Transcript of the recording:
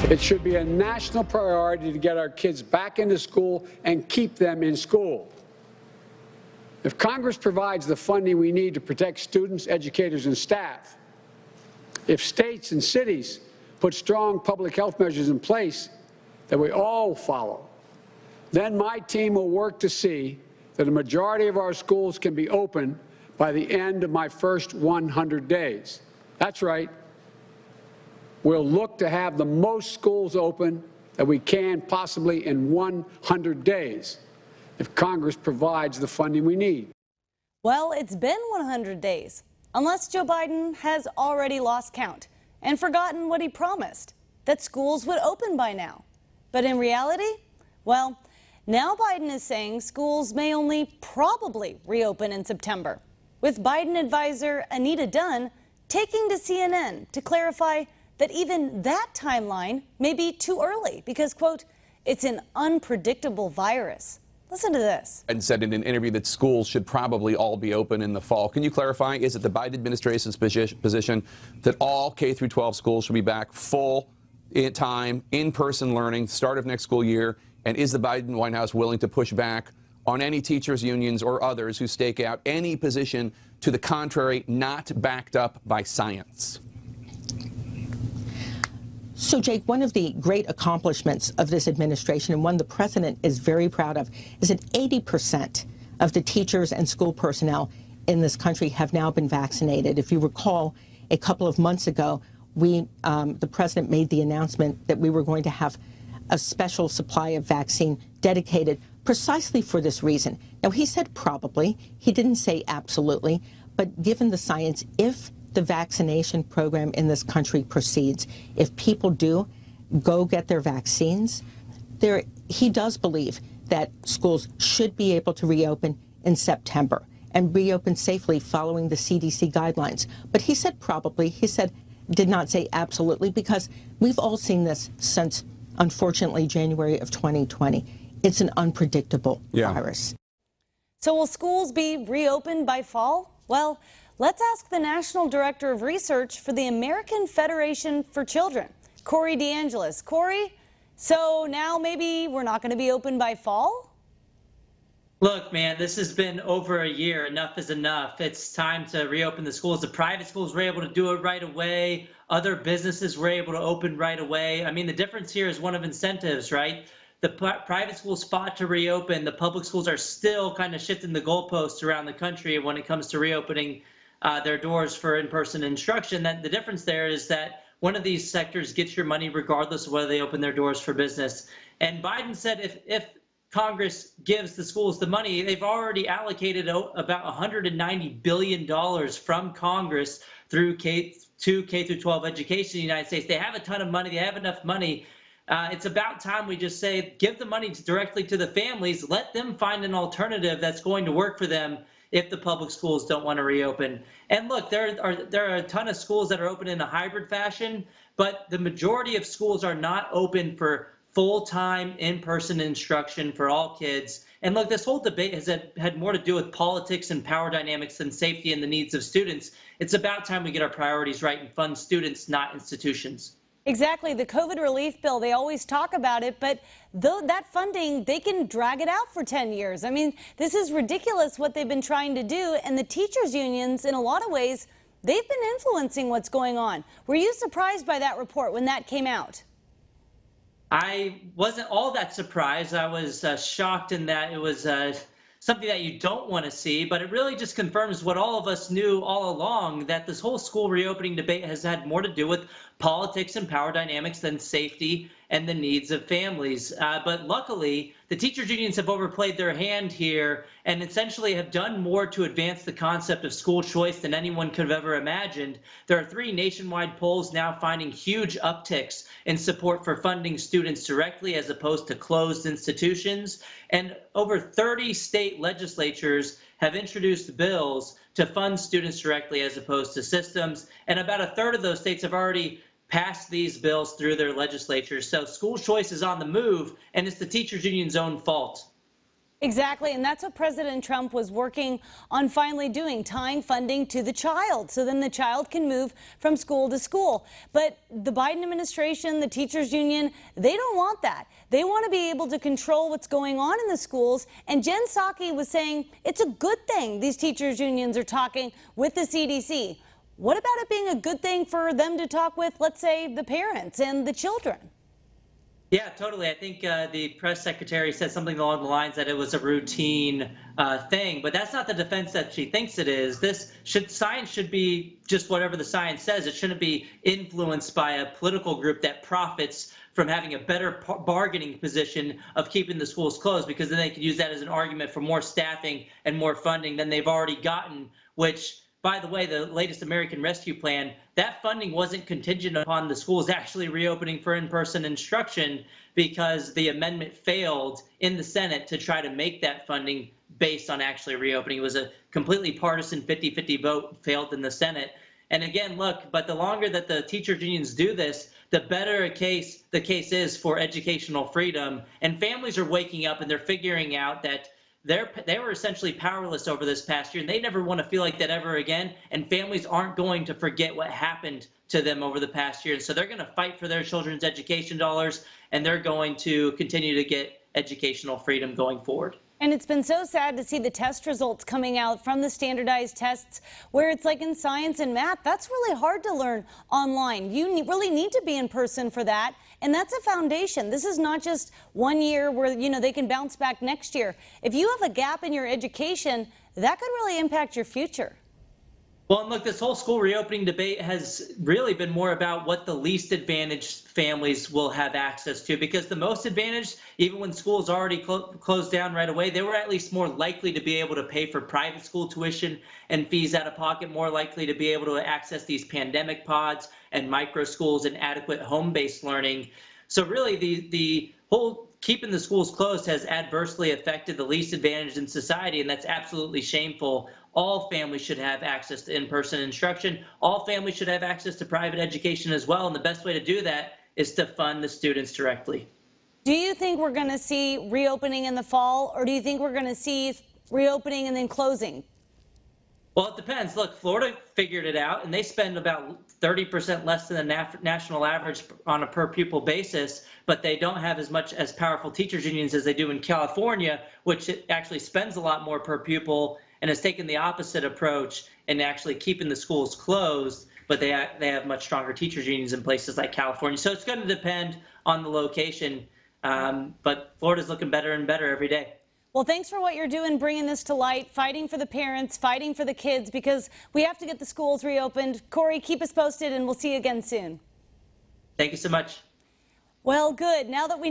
It should be a national priority to get our kids back into school and keep them in school. If Congress provides the funding we need to protect students, educators, and staff, if states and cities put strong public health measures in place that we all follow, then my team will work to see that a majority of our schools can be open by the end of my first 100 days. That's right. We'll look to have the most schools open that we can possibly in 100 days if Congress provides the funding we need. Well, it's been 100 days, unless Joe Biden has already lost count and forgotten what he promised, that schools would open by now. But in reality, well, now Biden is saying schools may only probably reopen in September, with Biden advisor Anita Dunn taking to CNN to clarify that even that timeline may be too early because, quote, it's an unpredictable virus. Listen to this. And said in an interview that schools should probably all be open in the fall. Can you clarify, is it the Biden administration's position that all K-12 schools should be back full time, in-person learning, start of next school year? And is the Biden White House willing to push back on any teachers' unions or others who stake out any position to the contrary, not backed up by science? So, Jake, one of the great accomplishments of this administration, and one the president is very proud of, is that 80% of the teachers and school personnel in this country have now been vaccinated. If you recall, a couple of months ago, the president made the announcement that we were going to have a special supply of vaccine dedicated precisely for this reason. Now, he said probably. He didn't say absolutely. But given the science, if the vaccination program in this country proceeds, if people do go get their vaccines, he does believe that schools should be able to reopen in September and reopen safely following the CDC guidelines. But he said probably. He did not say absolutely, because we've all seen this since, unfortunately, January of 2020. It's an unpredictable virus. So will schools be reopened by fall? Well, let's ask the National Director of Research for the American Federation for Children, Corey DeAngelis. Corey, so now maybe we're not going to be open by fall? Look, man, this has been over a year. Enough is enough. It's time to reopen the schools. The private schools were able to do it right away. Other businesses were able to open right away. I mean, the difference here is one of incentives, right? The private schools fought to reopen. The public schools are still kind of shifting the goalposts around the country when it comes to reopening their doors for in-person instruction. That the difference there is that one of these sectors gets your money regardless of whether they open their doors for business. And Biden said if Congress gives the schools the money, they've already allocated about $190 billion from Congress through K-12 education in the United States. They have a ton of money. They have enough money. It's about time we just say, give the money directly to the families. Let them find an alternative that's going to work for them if the public schools don't want to reopen. And look, there are a ton of schools that are open in a hybrid fashion, but the majority of schools are not open for full-time in-person instruction for all kids. And look, this whole debate has had more to do with politics and power dynamics than safety and the needs of students. It's about time we get our priorities right and fund students, not institutions. Exactly. The COVID relief bill, they always talk about it, but that funding, they can drag it out for 10 years. I mean, this is ridiculous what they've been trying to do. And the teachers unions, in a lot of ways, they've been influencing what's going on. Were you surprised by that report when that came out? I wasn't all that surprised. I was shocked in that it was something that you don't want to see, but it really just confirms what all of us knew all along, that this whole school reopening debate has had more to do with politics and power dynamics than safety and the needs of families. But luckily, the teachers unions have overplayed their hand here and essentially have done more to advance the concept of school choice than anyone could have ever imagined. There are 3 nationwide polls now finding huge upticks in support for funding students directly as opposed to closed institutions. And over 30 state legislatures have introduced bills to fund students directly as opposed to systems. And about a third of those states have already passed these bills through their legislatures. So school choice is on the move, and it's the teachers union's own fault. Exactly, and that's what President Trump was working on finally doing, tying funding to the child, so then the child can move from school to school. But the Biden administration, the teachers union, they don't want that. They want to be able to control what's going on in the schools, and Jen Psaki was saying it's a good thing these teachers unions are talking with the CDC. What about it being a good thing for them to talk with, let's say, the parents and the children? Yeah, totally. I think the press secretary said something along the lines that it was a routine thing, but that's not the defense that she thinks it is. Science should be just whatever the science says. It shouldn't be influenced by a political group that profits from having a better bargaining position of keeping the schools closed, because then they could use that as an argument for more staffing and more funding than they've already gotten, which, by the way, the latest American Rescue Plan, that funding wasn't contingent upon the schools actually reopening for in-person instruction, because the amendment failed in the Senate to try to make that funding based on actually reopening. It was a completely partisan 50-50 vote, failed in the Senate. And again, look, but the longer that the teachers unions do this, the better the case is for educational freedom. And families are waking up and they're figuring out that they were essentially powerless over this past year, and they never want to feel like that ever again. And families aren't going to forget what happened to them over the past year. And so they're going to fight for their children's education dollars, and they're going to continue to get educational freedom going forward. And it's been so sad to see the test results coming out from the standardized tests, where it's like in science and math, that's really hard to learn online. You really need to be in person for that. And that's a foundation. This is not just 1 year where, they can bounce back next year. If you have a gap in your education, that could really impact your future. Well, and look, this whole school reopening debate has really been more about what the least advantaged families will have access to, because the most advantaged, even when schools already closed down right away, they were at least more likely to be able to pay for private school tuition and fees out of pocket, more likely to be able to access these pandemic pods and micro schools and adequate home-based learning. So really, the whole keeping the schools closed has adversely affected the least advantaged in society, and that's absolutely shameful. All families should have access to in-person instruction. All families should have access to private education as well, and the best way to do that is to fund the students directly. Do you think we're going to see reopening in the fall, or do you think we're going to see reopening and then closing? Well, it depends. Look, Florida figured it out, and they spend about 30% less than the national average on a per pupil basis, but they don't have as powerful teachers unions as they do in California, which actually spends a lot more per pupil and has taken the opposite approach and actually keeping the schools closed, but they have much stronger teachers unions in places like California. So it's going to depend on the location, but Florida's looking better and better every day. Well, thanks for what you're doing, bringing this to light, fighting for the parents, fighting for the kids, because we have to get the schools reopened. Corey, keep us posted, and we'll see you again soon. Thank you so much. Well, good. Now that we